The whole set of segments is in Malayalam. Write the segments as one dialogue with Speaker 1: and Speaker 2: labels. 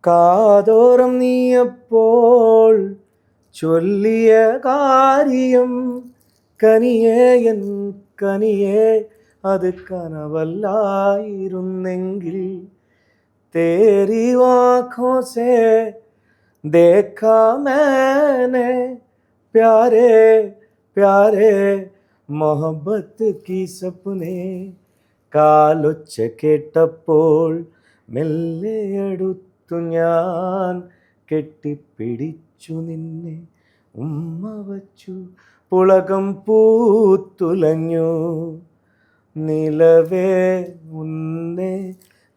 Speaker 1: കാതോരം നീയപ്പോൾ ചൊല്ലിയ കാര്യം കനിയേ എൻ കനിയേ അത് കനവല്ലായിരുന്നെങ്കിൽ तेरी आँखों से देखा मैंने प्यारे प्यारे मोहब्बत की सपने കാലൊച്ച കേട്ടപ്പോൾ മെല്ലെ അടുത്തു ഞാൻ കെട്ടിപ്പിടിച്ചു നിന്നെ ഉമ്മ വച്ചു പുളകം പൂത്തുലഞ്ഞു നിലവേ ഉന്നേ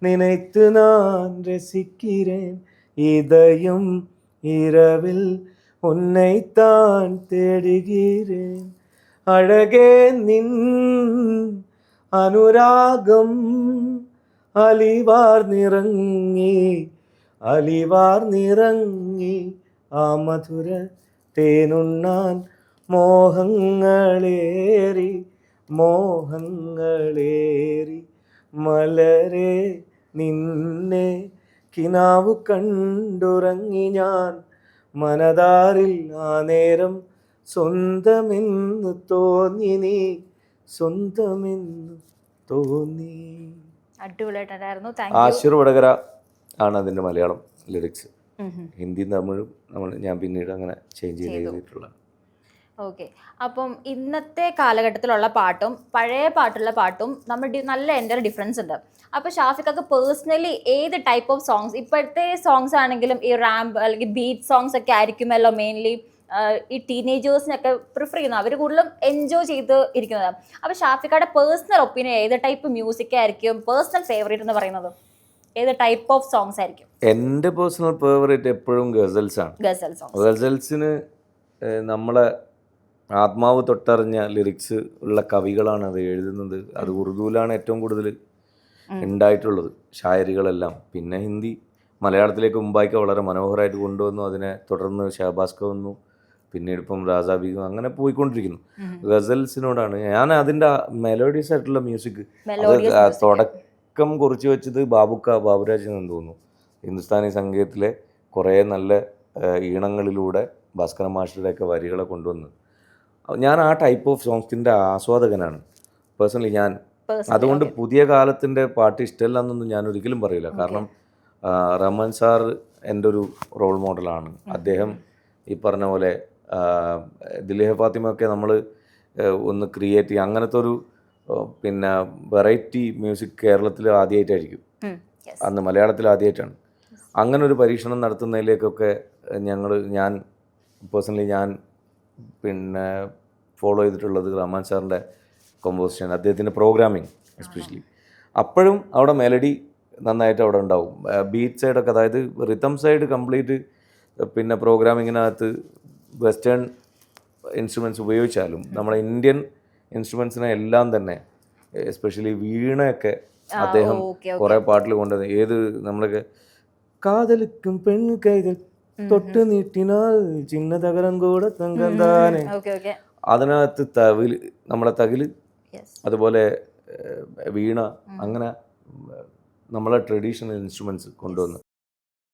Speaker 1: நினைத்து நான் ரசிக்கிறேன் இதயம் இரவில் உன்னைத்தான் தேடுகிறேன் அழகே நின் അനുരാഗം അലിവാർന്നിറങ്ങി ആ മധുര തേനുണ്ണാൻ മോഹങ്ങളേറി മലരെ നിന്നെ കിനാവു കണ്ടുറങ്ങി ഞാൻ മനതാരിൽ ആ നേരം സ്വന്തമെന്ന് തോന്നി നീ സ്വന്തമെന്ന് തോന്നി.
Speaker 2: അടിപൊളിയായിട്ടുണ്ടായിരുന്നു.
Speaker 1: ആശിർ വടകര ആണ് അതിൻ്റെ മലയാളം ലിറിക്സ്. ഹിന്ദിയും തമിഴും ഞാൻ പിന്നീട് അങ്ങനെ ചേഞ്ച് ചെയ്തിട്ടുള്ള.
Speaker 2: ഓക്കെ, അപ്പം ഇന്നത്തെ കാലഘട്ടത്തിലുള്ള പാട്ടും പഴയ പാട്ടുള്ള പാട്ടും നമ്മൾ നല്ല എൻ്റെ ഡിഫറൻസ് ഉണ്ട്. അപ്പോൾ ഷാഫിക്കൊക്കെ പേഴ്സണലി ഏത് ടൈപ്പ് ഓഫ് സോങ്സ്, ഇപ്പോഴത്തെ സോങ്സ് ആണെങ്കിലും ഈ റാമ്പ് അല്ലെങ്കിൽ ബീറ്റ് സോങ്സ് ഒക്കെ ആയിരിക്കുമല്ലോ മെയിൻലി ഈ ടീനേജേഴ്സിനൊക്കെ പ്രിഫർ ചെയ്യുന്നത്, അവർ കൂടുതലും എൻജോയ് ചെയ്ത് ഇരിക്കുന്നത്. അപ്പോൾ ഷാഫിക്കയുടെ പേഴ്സണൽ ഒപ്പീനിയൻ ഏത് ടൈപ്പ് മ്യൂസിക് ആയിരിക്കും പേഴ്സണൽ ഫേവറേറ്റ് എന്ന് പറയുന്നത്? ഏത് ടൈപ്പ് ഓഫ് സോങ്സ് ആയിരിക്കും?
Speaker 1: എൻ്റെ പേഴ്സണൽ ഫേവറേറ്റ് എപ്പോഴും ഗസൽസ് ആണ്. ഗസൽസിന് നമ്മളെ ആത്മാവ് തൊട്ടറിഞ്ഞ ലിറിക്സ് ഉള്ള കവികളാണ് അത് എഴുതുന്നത്. അത് ഉറുദുവിലാണ് ഏറ്റവും കൂടുതൽ ഉണ്ടായിട്ടുള്ളത് ഷായരികളെല്ലാം. പിന്നെ ഹിന്ദി മലയാളത്തിലേക്ക് മുമ്പായിക്ക് വളരെ മനോഹരമായിട്ട് കൊണ്ടുവന്നു. അതിനെ തുടർന്ന് ഷഹബാസ്ക വന്നു, പിന്നീട് ഇപ്പം രാജാ ബീഗം, അങ്ങനെ പോയിക്കൊണ്ടിരിക്കുന്നു. ഗസൽസിനോടാണ് ഞാൻ അതിൻ്റെ മെലോഡിയസ് ആയിട്ടുള്ള മ്യൂസിക് തുടക്കം കുറിച്ച് വെച്ചത് ബാബുരാജ് എന്ന് തോന്നുന്നു. ഹിന്ദുസ്ഥാനി സംഗീതത്തിലെ കുറേ നല്ല ഈണങ്ങളിലൂടെ ഭാസ്കര മാസ്റ്ററുടെയൊക്കെ വരികളെ കൊണ്ടുവന്ന് ഞാൻ ആ ടൈപ്പ് ഓഫ് സോങ്സിൻ്റെ ആസ്വാദകനാണ് പേഴ്സണലി ഞാൻ. അതുകൊണ്ട് പുതിയ കാലത്തിൻ്റെ പാട്ട് ഇഷ്ടമല്ല എന്നൊന്നും ഞാൻ ഒരിക്കലും പറയില്ല. കാരണം റഹ്മാൻ സാർ എൻ്റെ ഒരു റോൾ മോഡലാണ്. അദ്ദേഹം ഈ പറഞ്ഞ പോലെ ദിലീഹ ഫാത്തിമയൊക്കെ നമ്മൾ ഒന്ന് ക്രിയേറ്റ് ചെയ്യുക, അങ്ങനത്തെ ഒരു പിന്നെ വെറൈറ്റി മ്യൂസിക് കേരളത്തിൽ ആദ്യമായിട്ടായിരിക്കും, അന്ന് മലയാളത്തിൽ ആദ്യമായിട്ടാണ്. അങ്ങനെ ഒരു പരീക്ഷണം നടത്തുന്നതിലേക്കൊക്കെ ഞാൻ പേഴ്സണലി പിന്നെ ഫോളോ ചെയ്തിട്ടുള്ളത് റഹ്മാൻ സാറിൻ്റെ കോമ്പോസിഷൻ, അദ്ദേഹത്തിൻ്റെ പ്രോഗ്രാമിങ് എസ്പെഷ്യലി. അപ്പോഴും അവിടെ മെലഡി നന്നായിട്ട് അവിടെ ഉണ്ടാവും. ബീറ്റ് സൈഡൊക്കെ, അതായത് റിതം സൈഡ് കംപ്ലീറ്റ് പിന്നെ പ്രോഗ്രാമിങ്ങിനകത്ത് വെസ്റ്റേൺ ഇൻസ്ട്രുമെൻറ്റ്സ് ഉപയോഗിച്ചാലും നമ്മുടെ ഇന്ത്യൻ ഇൻസ്ട്രുമെൻസിനെ എല്ലാം തന്നെ എസ്പെഷ്യലി വീണയൊക്കെ അദ്ദേഹം കുറേ പാട്ടിൽ കൊണ്ടുവന്ന്. ഏത് നമ്മളൊക്കെ കാതലിക്കും പെൺ കൈതൽ തൊട്ട് നീട്ടിനാൽ ചിന്ന തകരം കൂടെ തങ്കന്താനെ, അതിനകത്ത് നമ്മുടെ തകില്, അതുപോലെ വീണ, അങ്ങനെ നമ്മളെ ട്രഡീഷണൽ ഇൻസ്ട്രുമെൻറ്റ്സ് കൊണ്ടുവന്ന്